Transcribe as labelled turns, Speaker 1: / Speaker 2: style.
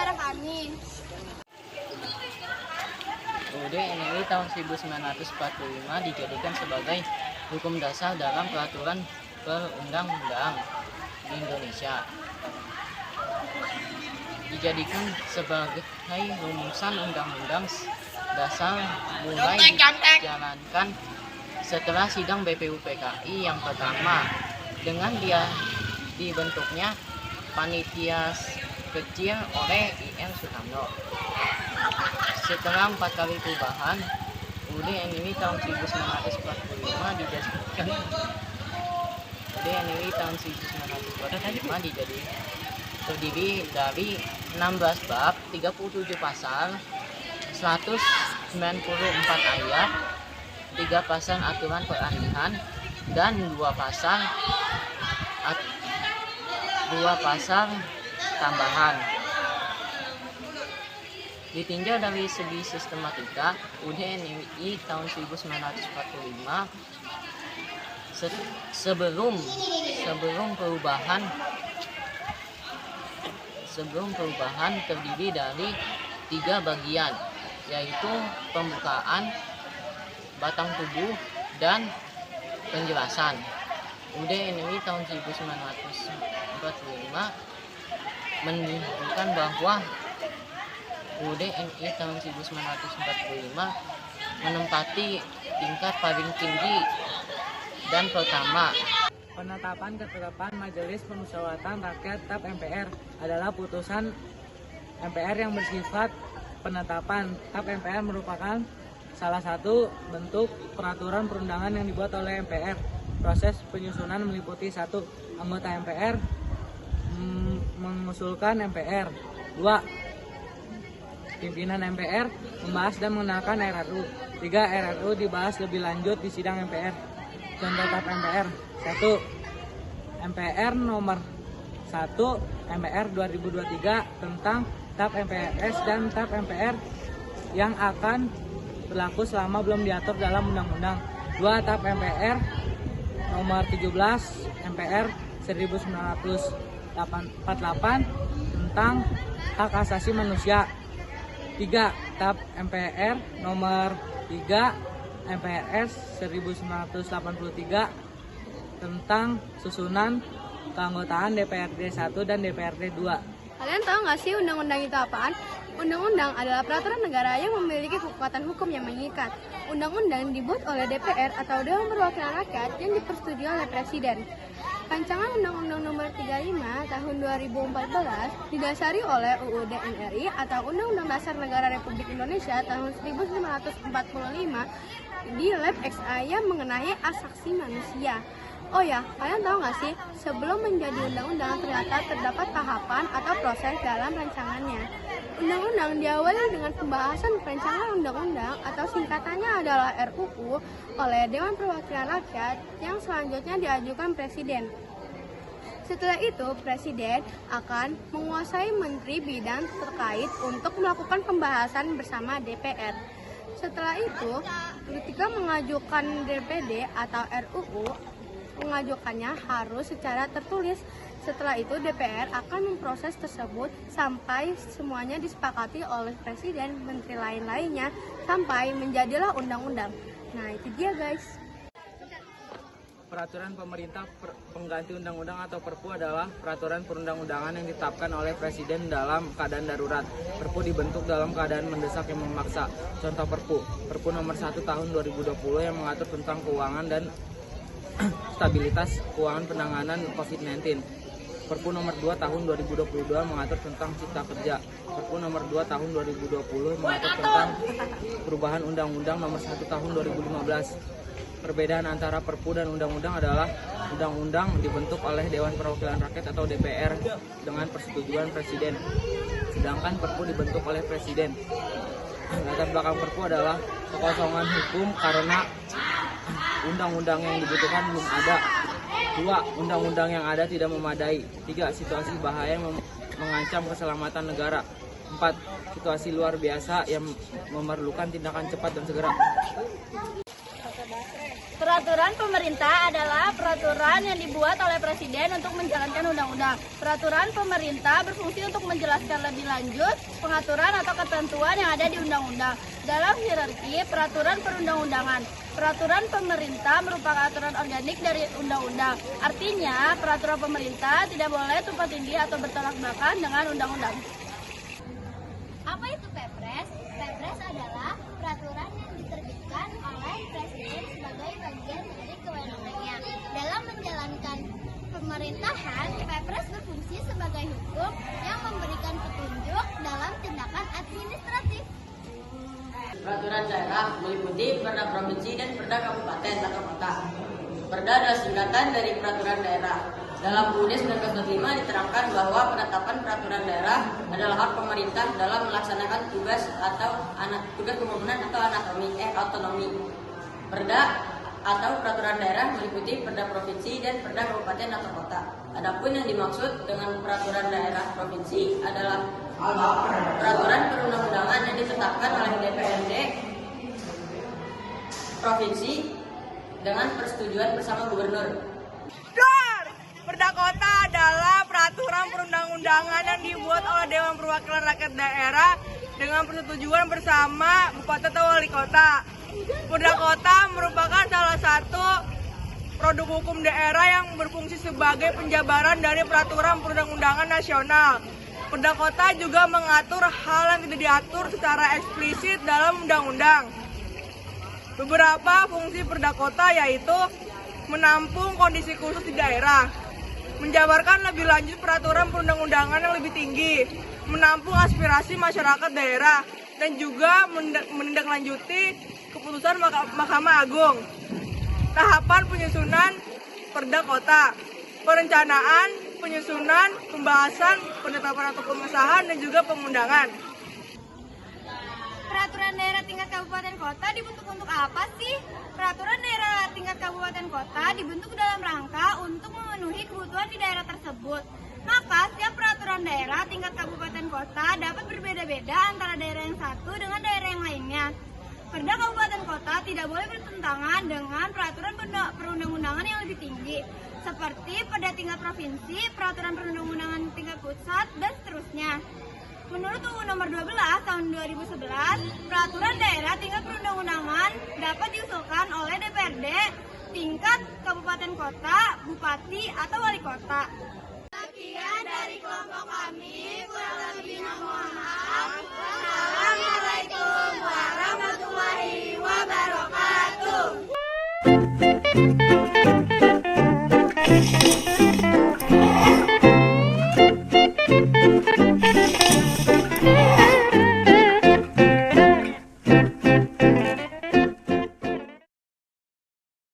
Speaker 1: negara kami.
Speaker 2: UUD NRI tahun 1945 dijadikan sebagai hukum dasar dalam peraturan perundang-undang di Indonesia. Dijadikan sebagai rumusan undang-undang dasar mulai dijalankan setelah sidang BPUPKI yang pertama dengan dia dibentuknya panitia kecil oleh IM Sutarno. Setelah 4 kali perubahan, UUD NRI tahun 1945 dijadikan UUD NRI tahun 1945 terdiri dari 16 bab, 37 pasal, 194 ayat, 3 pasal aturan peralihan, dan 2 pasal tambahan. Ditinjau dari segi sistematika, UUD NRI tahun 1945 sebelum perubahan terdiri dari 3 bagian, yaitu pembukaan, batang tubuh, dan penjelasan. UUD NRI tahun 1945 menunjukkan bahwa UUD NRI tahun 1945 menempati tingkat paling tinggi dan pertama.
Speaker 3: Penetapan ketetapan Majelis Permusyawaratan Rakyat TAP MPR adalah putusan MPR yang bersifat penetapan. TAP MPR merupakan salah satu bentuk peraturan perundangan yang dibuat oleh MPR. Proses penyusunan meliputi 1. Anggota MPR mengusulkan MPR. 2. Pimpinan MPR membahas dan mengenalkan RRU. 3. RRU dibahas lebih lanjut di sidang MPR. Contoh TAP MPR. 1. MPR nomor 1 MPR 2023 tentang TAP MPRS dan TAP MPR yang akan berlaku selama belum diatur dalam undang-undang. 2. TAP MPR nomor 17 MPR 1948 tentang hak asasi manusia. 3. TAP MPR nomor 3 MPRS 1983 tentang susunan keanggotaan DPRD 1 dan DPRD 2.
Speaker 1: Kalian tahu nggak sih undang-undang itu apaan? Undang-undang adalah peraturan negara yang memiliki kekuatan hukum yang mengikat. Undang-undang dibuat oleh DPR atau Dewan Perwakilan Rakyat yang dipersetujui oleh Presiden. Rancangan Undang-Undang Nomor 35 Tahun 2014 didasari oleh UUD NRI atau Undang-Undang Dasar Negara Republik Indonesia Tahun 1945 di Lab XA yang mengenai asasi manusia. Oh ya, kalian tahu nggak sih, sebelum menjadi undang-undang ternyata terdapat tahapan atau proses dalam rancangannya. Undang-undang diawali dengan pembahasan rancangan undang-undang atau singkatannya adalah RUU oleh Dewan Perwakilan Rakyat yang selanjutnya diajukan Presiden. Setelah itu, Presiden akan menguasai menteri bidang terkait untuk melakukan pembahasan bersama DPR. Setelah itu, ketika mengajukan DPD atau RUU, mengajukannya harus secara tertulis. Setelah itu DPR akan memproses tersebut sampai semuanya disepakati oleh Presiden, menteri lain-lainnya, sampai menjadilah undang-undang. Nah, itu dia guys.
Speaker 3: Peraturan pemerintah pengganti undang-undang atau Perpu adalah peraturan perundang-undangan yang ditetapkan oleh Presiden dalam keadaan darurat. Perpu dibentuk dalam keadaan mendesak yang memaksa. Contoh Perpu nomor 1 tahun 2020 yang mengatur tentang keuangan dan stabilitas keuangan penanganan COVID-19. Perpu nomor 2 tahun 2022 mengatur tentang Cipta Kerja. Perpu nomor 2 tahun 2020 mengatur tentang perubahan Undang-Undang nomor 1 tahun 2015. Perbedaan antara Perpu dan Undang-Undang adalah Undang-Undang dibentuk oleh Dewan Perwakilan Rakyat atau DPR dengan persetujuan Presiden, sedangkan Perpu dibentuk oleh Presiden. Latar belakang Perpu adalah kekosongan hukum karena undang-undang yang dibutuhkan belum ada. 2. Undang-undang yang ada tidak memadai. 3. Situasi bahaya yang mengancam keselamatan negara. 4. Situasi luar biasa yang memerlukan tindakan cepat dan segera.
Speaker 1: Peraturan pemerintah adalah peraturan yang dibuat oleh Presiden untuk menjalankan undang-undang. Peraturan pemerintah berfungsi untuk menjelaskan lebih lanjut pengaturan atau ketentuan yang ada di undang-undang. Dalam hierarki peraturan perundang-undangan, peraturan pemerintah merupakan aturan organik dari undang-undang. Artinya, peraturan pemerintah tidak boleh tumpang tindih atau bertolak belakang dengan undang-undang.
Speaker 4: Apa itu Perpres? Perpres adalah peraturan yang diterbitkan oleh Presiden sebagai bagian dari kewenangannya. Dalam menjalankan pemerintahan, Perpres berfungsi sebagai hukum yang memberikan petunjuk dalam tindakan administratif.
Speaker 2: Peraturan daerah meliputi Perda Provinsi dan Perda Kabupaten atau Kota. Perda adalah singkatan dari peraturan daerah. Dalam UUD 1945 diterangkan bahwa penetapan peraturan daerah adalah hak pemerintah dalam melaksanakan tugas pembangunan atau otonomi. Perda atau peraturan daerah meliputi Perda Provinsi dan Perda Kabupaten atau Kota. Adapun yang dimaksud dengan peraturan daerah provinsi adalah peraturan perundang-undangan yang ditetapkan oleh DPRD provinsi dengan persetujuan bersama gubernur.
Speaker 5: Perda Kota adalah peraturan perundang-undangan yang dibuat oleh Dewan Perwakilan Rakyat Daerah dengan persetujuan bersama Bupati atau Wali Kota. Perda Kota merupakan salah satu produk hukum daerah yang berfungsi sebagai penjabaran dari peraturan perundang-undangan nasional. Perda Kota juga mengatur hal yang tidak diatur secara eksplisit dalam undang-undang. Beberapa fungsi Perda Kota yaitu menampung kondisi khusus di daerah, menjabarkan lebih lanjut peraturan perundang-undangan yang lebih tinggi, menampung aspirasi masyarakat daerah, dan juga menindaklanjuti keputusan Mahkamah Agung. Tahapan penyusunan Perda Kota, perencanaan, penyusunan, pembahasan, penetapan atau pengesahan, dan juga pengundangan.
Speaker 1: Peraturan daerah tingkat kabupaten kota dibentuk untuk apa sih? Peraturan daerah tingkat kabupaten kota dibentuk dalam rangka untuk memenuhi kebutuhan di daerah tersebut. Maka setiap peraturan daerah tingkat kabupaten kota dapat berbeda-beda antara daerah yang satu dengan daerah yang lainnya. Perda kabupaten kota tidak boleh bertentangan dengan peraturan perundang-undangan yang lebih tinggi, seperti perda tingkat provinsi, peraturan perundang-undangan tingkat pusat, dan seterusnya. Menurut UU Nomor 12 Tahun 2011, peraturan daerah tingkat perundang-undangan dapat diusulkan oleh DPRD tingkat kabupaten kota, bupati, atau wali kota. Sekian dari kelompok kami, kurang lebihnya mohon maaf. Wassalamualaikum warahmatullahi wabarakatuh.